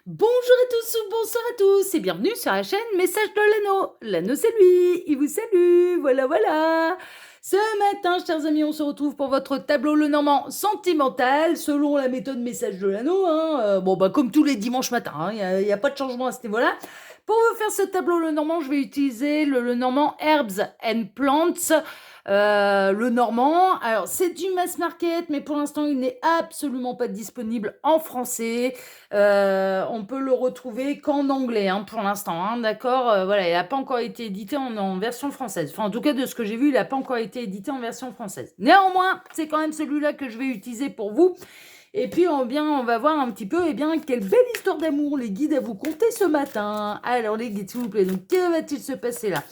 Bonjour à tous ou bonsoir à tous et bienvenue sur la chaîne Message de l'Anneau. L'Anneau c'est lui, il vous salue, voilà voilà. Ce matin, chers amis, on se retrouve pour votre tableau Lenormand sentimental selon la méthode Message de l'Anneau. Comme tous les dimanches matins, il n'y a pas de changement à ce niveau-là. Pour vous faire ce tableau Lenormand, je vais utiliser le Lenormand Herbs and Plants. Le Normand, alors c'est du mass market, mais pour l'instant il n'est absolument pas disponible en français. On peut le retrouver qu'en anglais pour l'instant, d'accord. Voilà, il n'a pas encore été édité en version française. Enfin, en tout cas, de ce que j'ai vu, il n'a pas encore été édité en version française. Néanmoins, c'est quand même celui-là que je vais utiliser pour vous. Et puis, on va voir un petit peu, quelle belle histoire d'amour les guides à vous conter ce matin. Alors, les guides, s'il vous plaît, donc, que va-t-il se passer là ?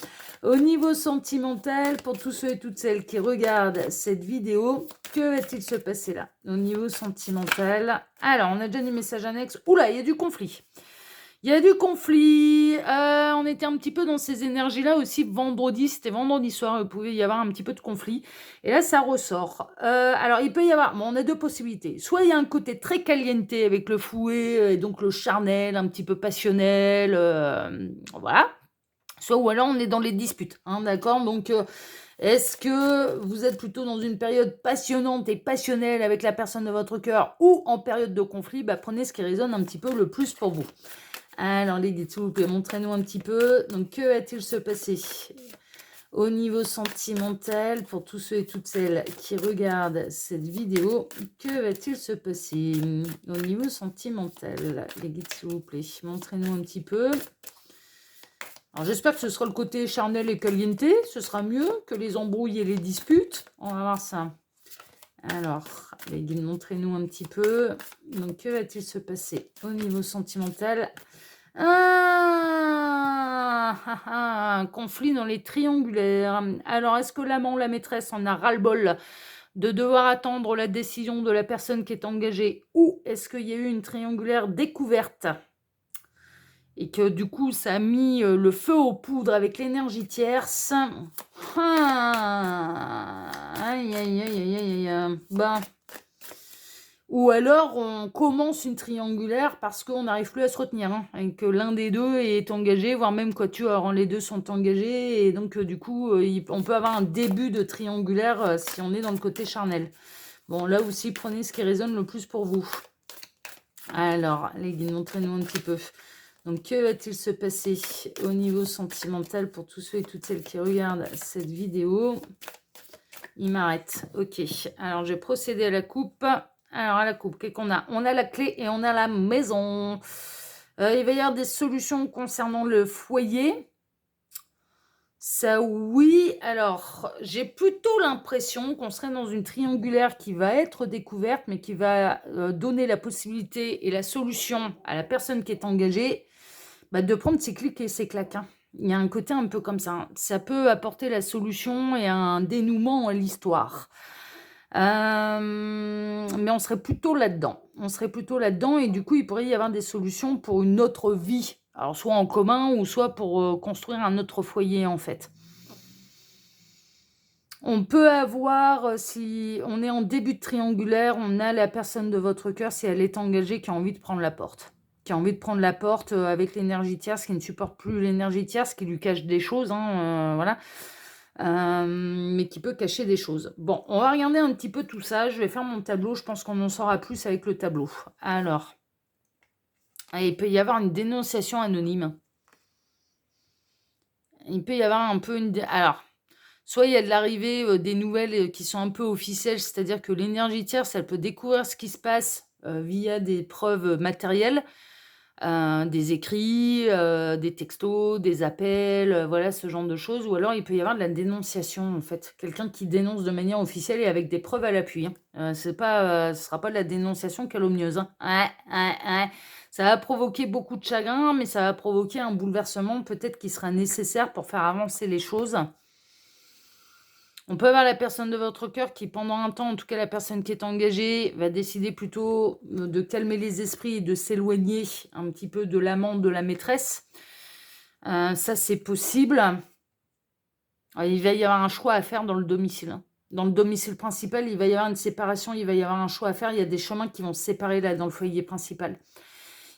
Au niveau sentimental, pour tous ceux et toutes celles qui regardent cette vidéo, que va-t-il se passer là? Au niveau sentimental, alors on a déjà des messages annexes. Oula, il y a du conflit. Il y a du conflit. On était un petit peu dans ces énergies-là aussi vendredi. C'était vendredi soir. Il pouvait y avoir un petit peu de conflit. Et là, ça ressort. Alors, il peut y avoir... Bon, on a deux possibilités. Soit il y a un côté très caliente avec le fouet, et donc le charnel, un petit peu passionnel. Voilà. Soit ou alors on est dans les disputes, d'accord. Donc, est-ce que vous êtes plutôt dans une période passionnante et passionnelle avec la personne de votre cœur ou en période de conflit? Prenez ce qui résonne un petit peu le plus pour vous. Alors, les guides, s'il vous plaît, montrez-nous un petit peu. Donc, que va-t-il se passer au niveau sentimental pour tous ceux et toutes celles qui regardent cette vidéo? Que va-t-il se passer au niveau sentimental? Les guides, s'il vous plaît, montrez-nous un petit peu. Alors j'espère que ce sera le côté charnel et caliente, ce sera mieux que les embrouilles et les disputes. On va voir ça. Alors, les guides, montrez-nous un petit peu. Donc, que va-t-il se passer au niveau sentimental? Un conflit dans les triangulaires. Alors, est-ce que l'amant ou la maîtresse en a ras-le-bol de devoir attendre la décision de la personne qui est engagée, ou est-ce qu'il y a eu une triangulaire découverte et que du coup ça a mis le feu aux poudres avec l'énergie tierce? Aïe, aïe, aïe, aïe, aïe, aïe. Ou alors on commence une triangulaire parce qu'on n'arrive plus à se retenir, et que l'un des deux est engagé, voire même quatuor, les deux sont engagés, et donc du coup on peut avoir un début de triangulaire si on est dans le côté charnel. Bon, là aussi, prenez ce qui résonne le plus pour vous. Alors, les guides, montrez-nous un petit peu. Donc, que va-t-il se passer au niveau sentimental pour tous ceux et toutes celles qui regardent cette vidéo? Il m'arrête. Ok. Alors, je vais procéder à la coupe. Alors, à la coupe, qu'est-ce qu'on a? On a la clé et on a la maison. Il va y avoir des solutions concernant le foyer. Ça, oui. Alors, j'ai plutôt l'impression qu'on serait dans une triangulaire qui va être découverte, mais qui va donner la possibilité et la solution à la personne qui est engagée de prendre ses clics et ses claques. Il y a un côté un peu comme ça. Ça peut apporter la solution et un dénouement à l'histoire. Mais on serait plutôt là-dedans. Et du coup, il pourrait y avoir des solutions pour une autre vie. Alors, soit en commun ou soit pour construire un autre foyer, en fait. On peut avoir, si on est en début de triangulaire, on a la personne de votre cœur, si elle est engagée, qui a envie de prendre la porte. Avec l'énergie tierce, qui ne supporte plus l'énergie tierce, qui lui cache des choses, voilà. Mais qui peut cacher des choses. Bon, on va regarder un petit peu tout ça. Je vais faire mon tableau. Je pense qu'on en saura plus avec le tableau. Alors, il peut y avoir une dénonciation anonyme. Il peut y avoir un peu une... Alors, soit il y a de l'arrivée des nouvelles qui sont un peu officielles, c'est-à-dire que l'énergie tierce, elle peut découvrir ce qui se passe via des preuves matérielles, des écrits, des textos, des appels, voilà, ce genre de choses. Ou alors, il peut y avoir de la dénonciation, en fait. Quelqu'un qui dénonce de manière officielle et avec des preuves à l'appui. Ce sera pas de la dénonciation calomnieuse. Ouais. Ça va provoquer beaucoup de chagrin, mais ça va provoquer un bouleversement peut-être qui sera nécessaire pour faire avancer les choses. On peut avoir la personne de votre cœur qui, pendant un temps, en tout cas la personne qui est engagée, va décider plutôt de calmer les esprits et de s'éloigner un petit peu de l'amant, de la maîtresse. Ça, c'est possible. Il va y avoir un choix à faire dans le domicile. Dans le domicile principal, il va y avoir une séparation, il va y avoir un choix à faire. Il y a des chemins qui vont se séparer là dans le foyer principal.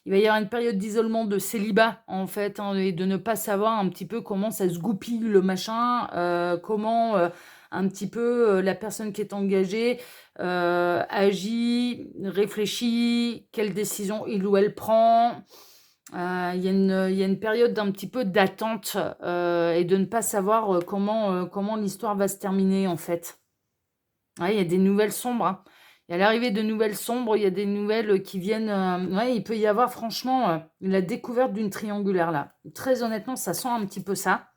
Il va y avoir une période d'isolement, de célibat, en fait, hein, et de ne pas savoir un petit peu comment ça se goupille le machin, comment un petit peu la personne qui est engagée agit, réfléchit, quelle décision il ou elle prend. Il y a une période d'un petit peu d'attente et de ne pas savoir comment l'histoire va se terminer, en fait. Ouais, il y a des nouvelles sombres, hein. Il y a l'arrivée de nouvelles sombres, il y a des nouvelles qui viennent. Ouais, il peut y avoir franchement la découverte d'une triangulaire là. Très honnêtement, ça sent un petit peu ça.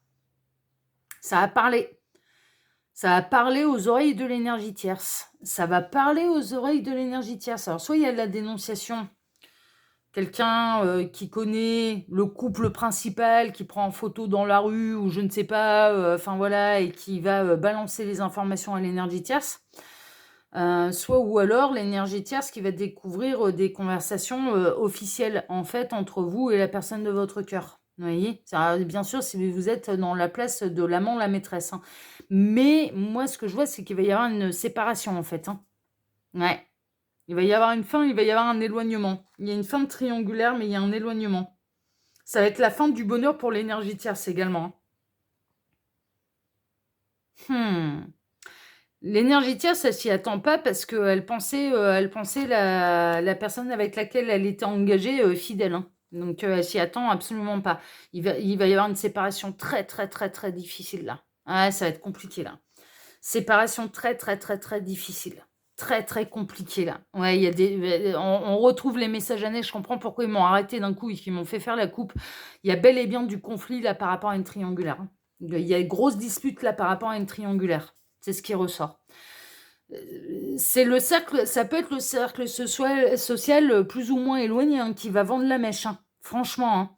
Ça a parlé. Ça a parlé aux oreilles de l'énergie tierce. Ça va parler aux oreilles de l'énergie tierce. Alors, soit il y a de la dénonciation, quelqu'un qui connaît le couple principal, qui prend en photo dans la rue ou je ne sais pas, enfin voilà, et qui va balancer les informations à l'énergie tierce. Soit ou alors l'énergie tierce qui va découvrir des conversations officielles en fait entre vous et la personne de votre cœur. Vous voyez, ça, bien sûr, si vous êtes dans la place de l'amant, la maîtresse, hein. Mais moi, ce que je vois, c'est qu'il va y avoir une séparation en fait, hein. Ouais, il va y avoir une fin, il va y avoir un éloignement. Il y a une fin de triangulaire, mais il y a un éloignement. Ça va être la fin du bonheur pour l'énergie tierce également, hein. L'énergie tierce, elle s'y attend pas parce qu'elle pensait la personne avec laquelle elle était engagée fidèle, hein. Donc elle s'y attend absolument pas. Il va y avoir une séparation très très très très difficile là. Ah, ça va être compliqué là. Séparation très très très très difficile. Très très compliqué là. Ouais, il y a on retrouve les messages annexes. Je comprends pourquoi ils m'ont arrêté d'un coup et qu'ils m'ont fait faire la coupe. Il y a bel et bien du conflit là par rapport à une triangulaire, hein. Il y a une grosse dispute là par rapport à une triangulaire. C'est ce qui ressort. C'est le cercle, ça peut être le cercle social plus ou moins éloigné, hein, qui va vendre la mèche, hein. Franchement, hein.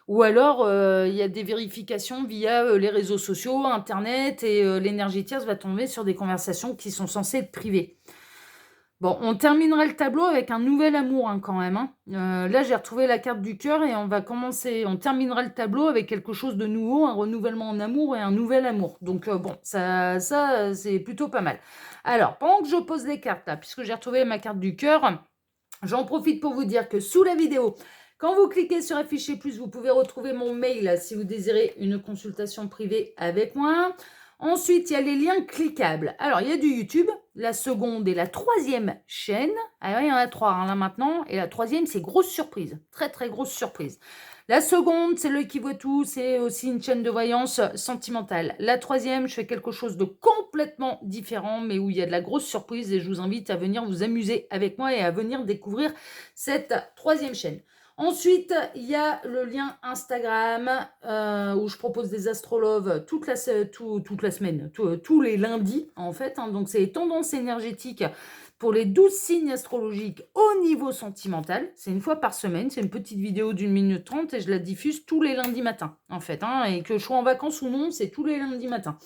Ou alors, il y a des vérifications via les réseaux sociaux, Internet, et l'énergie tierce va tomber sur des conversations qui sont censées être privées. Bon, on terminera le tableau avec un nouvel amour, hein, quand même, hein. Là, j'ai retrouvé la carte du cœur et on terminera le tableau avec quelque chose de nouveau, un renouvellement en amour et un nouvel amour. Donc bon, ça c'est plutôt pas mal. Alors, pendant que je pose les cartes là, puisque j'ai retrouvé ma carte du cœur, j'en profite pour vous dire que sous la vidéo, quand vous cliquez sur afficher plus, vous pouvez retrouver mon mail si vous désirez une consultation privée avec moi. Ensuite, il y a les liens cliquables. Alors, il y a du YouTube, la seconde et la troisième chaîne. Alors, il y en a trois là maintenant. Et la troisième, c'est grosse surprise. Très, très grosse surprise. La seconde, c'est l'œil qui voit tout. C'est aussi une chaîne de voyance sentimentale. La troisième, je fais quelque chose de complètement différent, mais où il y a de la grosse surprise. Et je vous invite à venir vous amuser avec moi et à venir découvrir cette troisième chaîne. Ensuite, il y a le lien Instagram où je propose des astrologues toute la semaine, tous les lundis en fait, hein. Donc, c'est les tendances énergétiques pour les 12 signes astrologiques au niveau sentimental. C'est une fois par semaine, c'est une petite vidéo d'1 minute 30 et je la diffuse tous les lundis matins en fait, hein. Et que je sois en vacances ou non, c'est tous les lundis matins.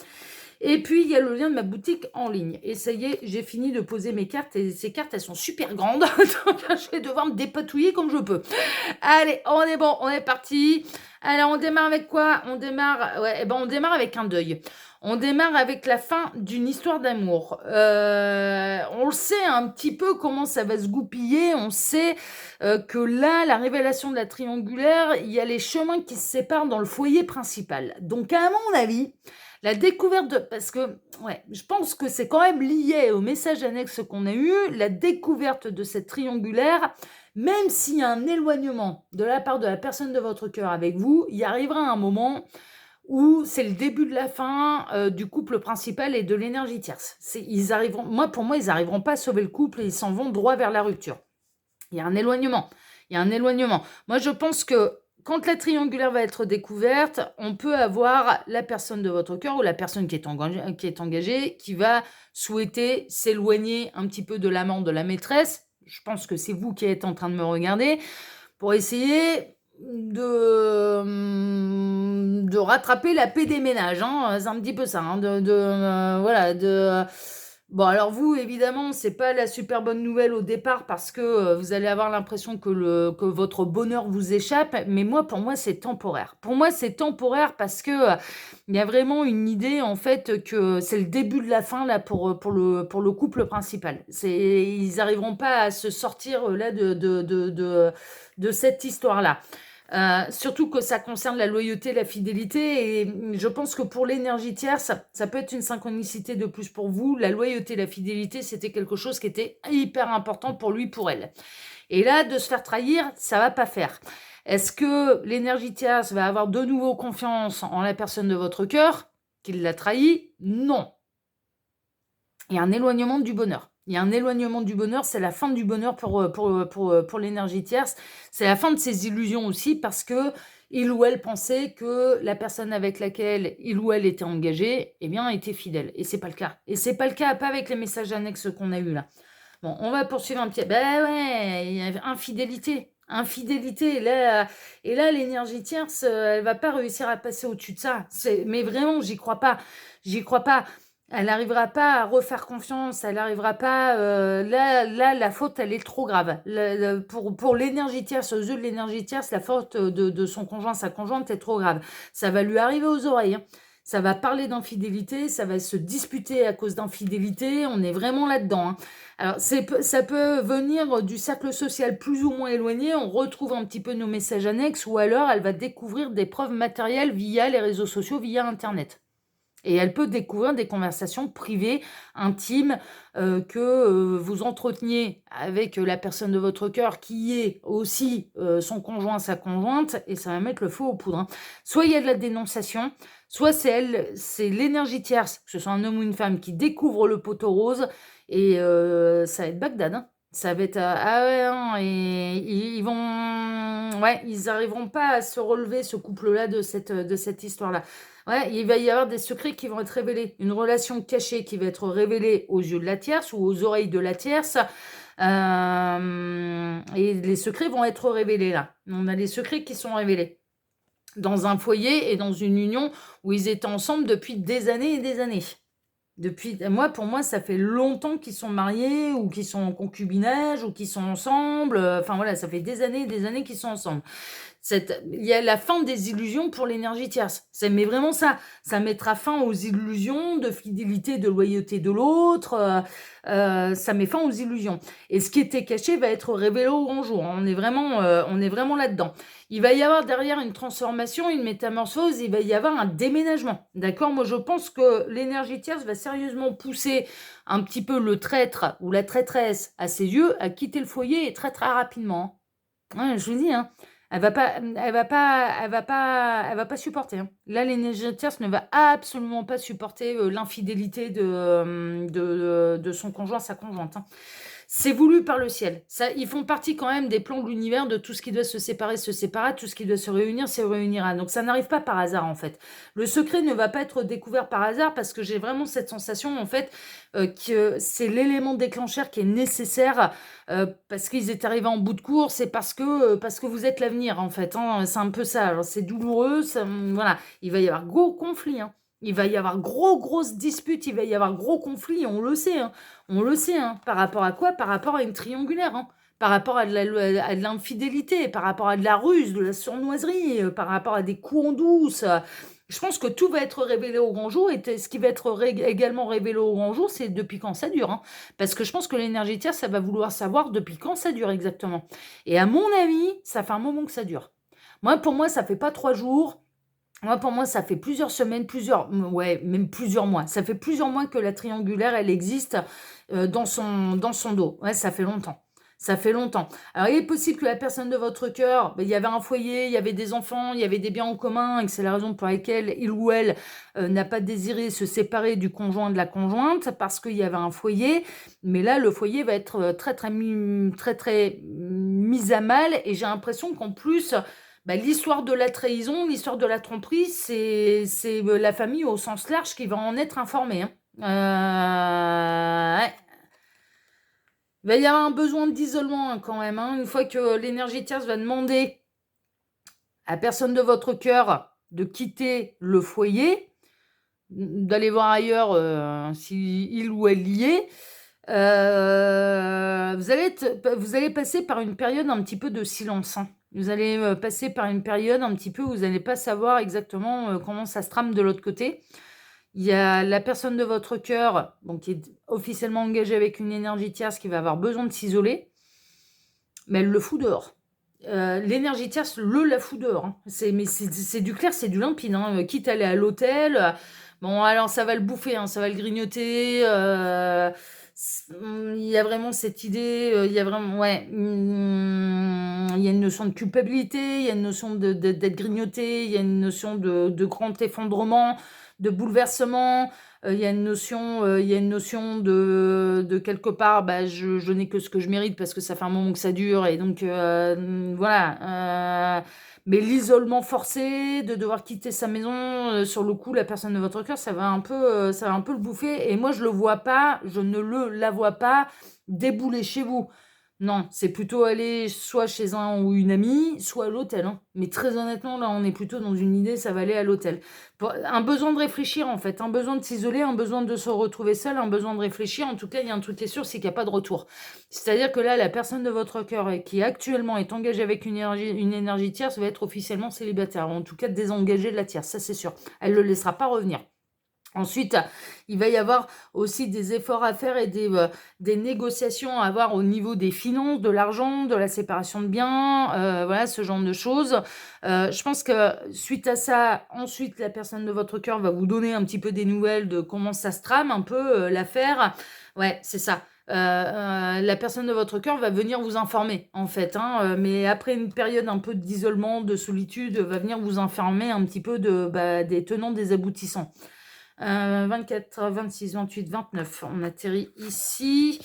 Et puis, il y a le lien de ma boutique en ligne. Et ça y est, j'ai fini de poser mes cartes. Et ces cartes, elles sont super grandes. Donc, je vais devoir me dépatouiller comme je peux. Allez, on est bon, on est parti. Alors, on démarre avec quoi? On démarre avec un deuil. On démarre avec la fin d'une histoire d'amour. On le sait un petit peu comment ça va se goupiller. On sait que là, la révélation de la triangulaire, il y a les chemins qui se séparent dans le foyer principal. Donc, à mon avis, la découverte de... Parce que, ouais, je pense que c'est quand même lié au message annexe qu'on a eu, la découverte de cette triangulaire, même s'il y a un éloignement de la part de la personne de votre cœur avec vous, il arrivera un moment où c'est le début de la fin du couple principal et de l'énergie tierce. Pour moi, ils n'arriveront pas à sauver le couple et ils s'en vont droit vers la rupture. Il y a un éloignement. Moi, je pense que quand la triangulaire va être découverte, on peut avoir la personne de votre cœur ou la personne qui est engagée qui va souhaiter s'éloigner un petit peu de l'amant, de la maîtresse. Je pense que c'est vous qui êtes en train de me regarder pour essayer de rattraper la paix des ménages, hein. C'est un petit peu ça, hein, voilà, Bon, alors vous, évidemment, c'est pas la super bonne nouvelle au départ parce que vous allez avoir l'impression que votre bonheur vous échappe. Mais moi, pour moi, c'est temporaire. Pour moi, c'est temporaire parce que il y a vraiment une idée, en fait, que c'est le début de la fin là pour le couple principal. Ils arriveront pas à se sortir là de cette histoire-là. Surtout que ça concerne la loyauté, la fidélité, et je pense que pour l'énergie tierce, ça peut être une synchronicité de plus pour vous. La loyauté, la fidélité, c'était quelque chose qui était hyper important pour lui, pour elle. Et là, de se faire trahir, ça va pas faire. Est-ce que l'énergie tierce va avoir de nouveau confiance en la personne de votre cœur, qui l'a trahi? Non. Il y a un éloignement du bonheur. Il y a un éloignement du bonheur, c'est la fin du bonheur pour l'énergie tierce. C'est la fin de ses illusions aussi parce que il ou elle pensait que la personne avec laquelle il ou elle était engagé, eh bien, était fidèle. Et c'est pas le cas. Et c'est pas le cas, pas avec les messages annexes qu'on a eus là. Bon, on va poursuivre un petit... Ben ouais, il y a infidélité. Infidélité. Et là, l'énergie tierce, elle va pas réussir à passer au-dessus de ça. Mais vraiment, j'y crois pas. J'y crois pas. Elle n'arrivera pas à refaire confiance, elle n'arrivera pas... là, la faute, elle est trop grave. Pour l'énergie tierce, aux yeux de l'énergie tierce, la faute de son conjoint, sa conjointe, est trop grave. Ça va lui arriver aux oreilles, hein. Ça va parler d'infidélité, ça va se disputer à cause d'infidélité, on est vraiment là-dedans, hein. Alors, ça peut venir du cercle social plus ou moins éloigné, on retrouve un petit peu nos messages annexes, ou alors elle va découvrir des preuves matérielles via les réseaux sociaux, via Internet. Et elle peut découvrir des conversations privées, intimes, que vous entreteniez avec la personne de votre cœur, qui est aussi son conjoint, sa conjointe, et ça va mettre le feu aux poudres, hein. Soit il y a de la dénonciation, soit c'est l'énergie tierce, que ce soit un homme ou une femme, qui découvre le poteau rose, et ça va être Bagdad, hein. Ça va être... ah ouais, hein, et ils vont... Ouais, ils n'arriveront pas à se relever, ce couple-là, de cette histoire-là. Ouais, il va y avoir des secrets qui vont être révélés. Une relation cachée qui va être révélée aux yeux de la tierce ou aux oreilles de la tierce. Et les secrets vont être révélés là. On a les secrets qui sont révélés dans un foyer et dans une union où ils étaient ensemble depuis des années et des années. Pour moi, ça fait longtemps qu'ils sont mariés ou qu'ils sont en concubinage ou qu'ils sont ensemble. Enfin voilà, ça fait des années et des années qu'ils sont ensemble. Il y a la fin des illusions pour l'énergie tierce. Mais vraiment ça. Ça mettra fin aux illusions de fidélité, de loyauté de l'autre. Ça met fin aux illusions. Et ce qui était caché va être révélé au grand jour. On est vraiment là-dedans. Il va y avoir derrière une transformation, une métamorphose, il va y avoir un déménagement. D'accord? Moi, je pense que l'énergie tierce va sérieusement pousser un petit peu le traître ou la traîtresse à ses yeux à quitter le foyer et très très rapidement, hein. Ouais, je vous dis, hein. Elle va pas supporter, hein. Là, l'énergie tierce ne va absolument pas supporter l'infidélité de son conjoint, sa conjointe, hein. C'est voulu par le ciel. Ça, ils font partie quand même des plans de l'univers, de tout ce qui doit se séparer, se séparera, tout ce qui doit se réunira. Donc ça n'arrive pas par hasard en fait. Le secret ne va pas être découvert par hasard parce que j'ai vraiment cette sensation en fait que c'est l'élément déclencheur qui est nécessaire parce qu'ils étaient arrivés en bout de course et parce que vous êtes l'avenir en fait, hein. C'est un peu ça. Alors c'est douloureux, voilà. Il va y avoir gros conflit, hein. Il va y avoir grosses disputes, il va y avoir gros conflits, on le sait, hein. On le sait, hein. Par rapport à quoi? Par rapport à une triangulaire, hein. Par rapport à de l'infidélité, par rapport à de la ruse, de la sournoiserie, par rapport à des coups en douce. Je pense que tout va être révélé au grand jour. Et ce qui va être également révélé au grand jour, c'est depuis quand ça dure, hein. Parce que je pense que l'énergie tierce, ça va vouloir savoir depuis quand ça dure exactement. Et à mon avis, ça fait un moment que ça dure. Pour moi, ça fait pas 3 jours. Pour moi, ça fait plusieurs semaines, ouais, même plusieurs mois. Ça fait plusieurs mois que la triangulaire, elle existe dans son dos. Ouais, ça fait longtemps. Ça fait longtemps. Alors, il est possible que la personne de votre cœur, il y avait un foyer, il y avait des enfants, il y avait des biens en commun, et que c'est la raison pour laquelle il ou elle n'a pas désiré se séparer du conjoint de la conjointe, parce qu'il y avait un foyer. Mais là, le foyer va être très mis à mal, et j'ai l'impression qu'en plus... l'histoire de la trahison, l'histoire de la tromperie, c'est la famille au sens large qui va en être informée, hein. Ouais. Il va y avoir un besoin d'isolement, hein, quand même, hein. Une fois que l'énergie tierce va demander à personne de votre cœur de quitter le foyer, d'aller voir ailleurs, si il ou elle y est. Vous allez passer par une période un petit peu de silence, hein. Vous allez, passer par une période un petit peu où vous allez pas savoir exactement, comment ça se trame de l'autre côté. Il y a la personne de votre cœur, bon, qui est officiellement engagée avec une énergie tierce qui va avoir besoin de s'isoler, mais elle le fout dehors. L'énergie tierce la fout dehors, hein. C'est du clair, c'est du limpide, hein. Quitte à aller à l'hôtel, bon alors ça va le bouffer, hein, ça va le grignoter, il y a vraiment cette idée, il y a vraiment ouais, il y a une notion de culpabilité, il y a une notion d'être grignoté, il y a une notion de grand effondrement, de bouleversement, il y a une notion de quelque part, bah, je n'ai que ce que je mérite parce que ça fait un moment que ça dure et donc voilà. Mais l'isolement forcé, de devoir quitter sa maison, sur le coup, la personne de votre cœur, ça va un peu le bouffer. Et moi, je ne la vois pas débouler chez vous. Non, c'est plutôt aller soit chez un ou une amie, soit à l'hôtel, hein. Mais très honnêtement, là, on est plutôt dans une idée, ça va aller à l'hôtel. Un besoin de réfléchir, en fait, un besoin de s'isoler, un besoin de se retrouver seul, un besoin de réfléchir. En tout cas, il y a un truc qui est sûr, c'est qu'il n'y a pas de retour. C'est-à-dire que là, la personne de votre cœur qui actuellement est engagée avec une énergie tierce va être officiellement célibataire, en tout cas désengagée de la tierce, ça c'est sûr. Elle ne le laissera pas revenir. Ensuite, il va y avoir aussi des efforts à faire et des négociations à avoir au niveau des finances, de l'argent, de la séparation de biens, voilà, ce genre de choses. Je pense que suite à ça, ensuite, la personne de votre cœur va vous donner un petit peu des nouvelles de comment ça se trame, un peu l'affaire. Ouais, c'est ça. La personne de votre cœur va venir vous informer, en fait, hein, mais après une période un peu d'isolement, de solitude, va venir vous informer un petit peu des tenants, des aboutissants. 24, 26, 28, 29. On atterrit ici.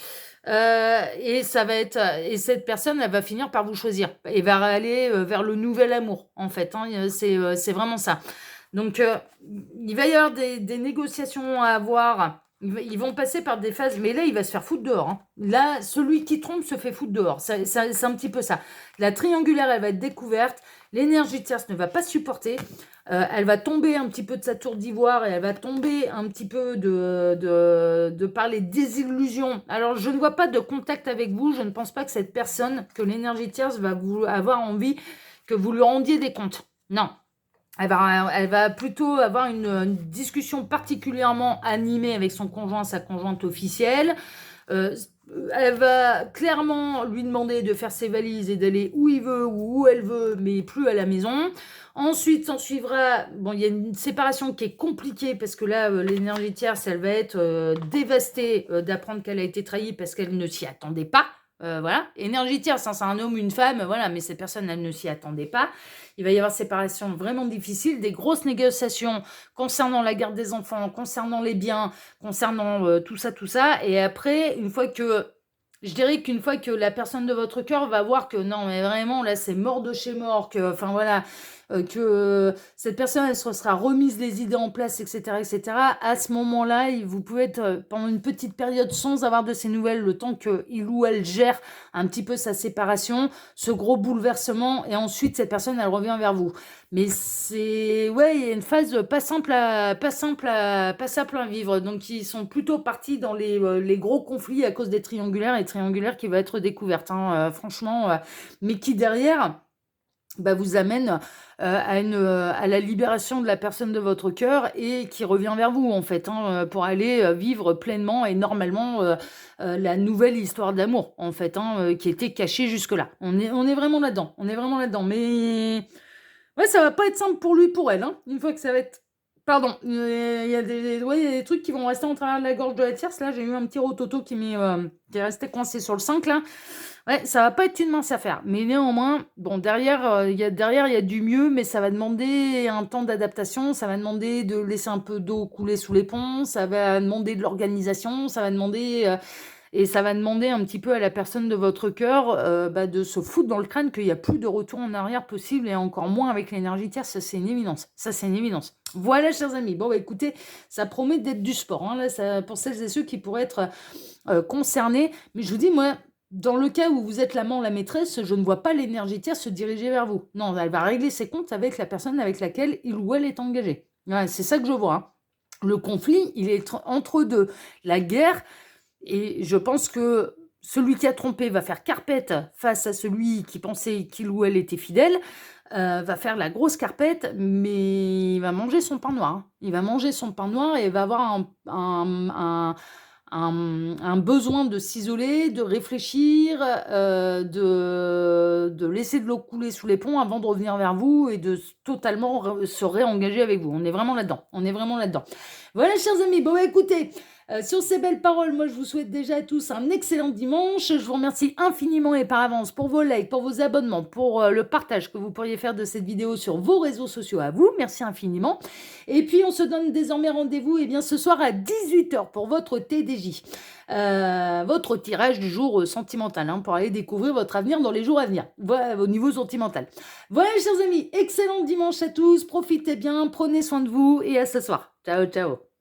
Et ça va être et cette personne, elle va finir par vous choisir et va aller vers le nouvel amour, en fait, hein. C'est vraiment ça. Donc, il va y avoir des négociations à avoir. Ils vont passer par des phases, mais là, il va se faire foutre dehors, hein. Là, celui qui trompe se fait foutre dehors. C'est un petit peu ça. La triangulaire, elle va être découverte. L'énergie tierce ne va pas supporter. Elle va tomber un petit peu de sa tour d'ivoire et elle va tomber un petit peu de par les désillusions. Alors, je ne vois pas de contact avec vous. Je ne pense pas que cette personne, que l'énergie tierce va vous avoir envie que vous lui rendiez des comptes. Non. Elle va plutôt avoir une discussion particulièrement animée avec son conjoint, sa conjointe officielle. Elle va clairement lui demander de faire ses valises et d'aller où il veut ou où elle veut, mais plus à la maison. Ensuite, s'en suivra, bon, il y a une séparation qui est compliquée parce que là, l'énergie tierce, elle va être dévastée d'apprendre qu'elle a été trahie parce qu'elle ne s'y attendait pas. Voilà, énergie tierce, hein, c'est un homme, une femme, voilà, mais ces personnes, elles ne s'y attendaient pas. Il va y avoir séparation vraiment difficile, des grosses négociations concernant la garde des enfants, concernant les biens, concernant tout ça. Et après, je dirais qu'une fois que la personne de votre cœur va voir que non, mais vraiment, là, c'est mort de chez mort, que, enfin voilà, que cette personne, elle se sera remise les idées en place, etc. À ce moment-là, vous pouvez être pendant une petite période sans avoir de ces nouvelles, le temps qu'il ou elle gère un petit peu sa séparation, ce gros bouleversement, et ensuite, cette personne, elle revient vers vous. Mais ouais, il y a une phase pas simple à vivre. Donc, ils sont plutôt partis dans les gros conflits à cause des triangulaires, et triangulaires qui va être découverte, hein, franchement, mais qui derrière vous amène à la libération de la personne de votre cœur et qui revient vers vous, en fait, hein, pour aller vivre pleinement et normalement la nouvelle histoire d'amour, en fait, hein, qui était cachée jusque-là. On est vraiment là-dedans. On est vraiment là-dedans. Mais ouais, ça va pas être simple pour lui, pour elle, hein, une fois que ça va être... Pardon, il y a des trucs qui vont rester en travers de la gorge de la tierce. Là, j'ai eu un petit rototo qui est resté coincé sur le 5, là. Ouais, ça va pas être une mince affaire. Mais néanmoins, bon, derrière, il y a du mieux, mais ça va demander un temps d'adaptation. Ça va demander de laisser un peu d'eau couler sous les ponts. Ça va demander de l'organisation. Ça va demander... et ça va demander un petit peu à la personne de votre cœur de se foutre dans le crâne qu'il n'y a plus de retour en arrière possible et encore moins avec l'énergie tierce. Ça, c'est une évidence. Voilà, chers amis. Bon, écoutez, ça promet d'être du sport, hein, là, pour celles et ceux qui pourraient être concernés. Mais je vous dis, moi, dans le cas où vous êtes l'amant, la maîtresse, je ne vois pas l'énergie tierce se diriger vers vous. Non, elle va régler ses comptes avec la personne avec laquelle il ou elle est engagé. Ouais, c'est ça que je vois, hein. Le conflit, il est entre deux. La guerre, et je pense que celui qui a trompé va faire carpette face à celui qui pensait qu'il ou elle était fidèle, va faire la grosse carpette, mais il va manger son pain noir, hein. Il va manger son pain noir et il va avoir un besoin de s'isoler, de réfléchir, de laisser de l'eau couler sous les ponts avant de revenir vers vous et de totalement se réengager avec vous. On est vraiment là-dedans. On est vraiment là-dedans. Voilà, chers amis. Bon, écoutez, sur ces belles paroles, moi, je vous souhaite déjà à tous un excellent dimanche. Je vous remercie infiniment et par avance pour vos likes, pour vos abonnements, pour le partage que vous pourriez faire de cette vidéo sur vos réseaux sociaux à vous. Merci infiniment. Et puis, on se donne désormais rendez-vous ce soir à 18h pour votre TDJ, votre tirage du jour sentimental, hein, pour aller découvrir votre avenir dans les jours à venir, voilà, au niveau sentimental. Voilà, chers amis, excellent dimanche à tous. Profitez bien, prenez soin de vous et à ce soir. Ciao, ciao.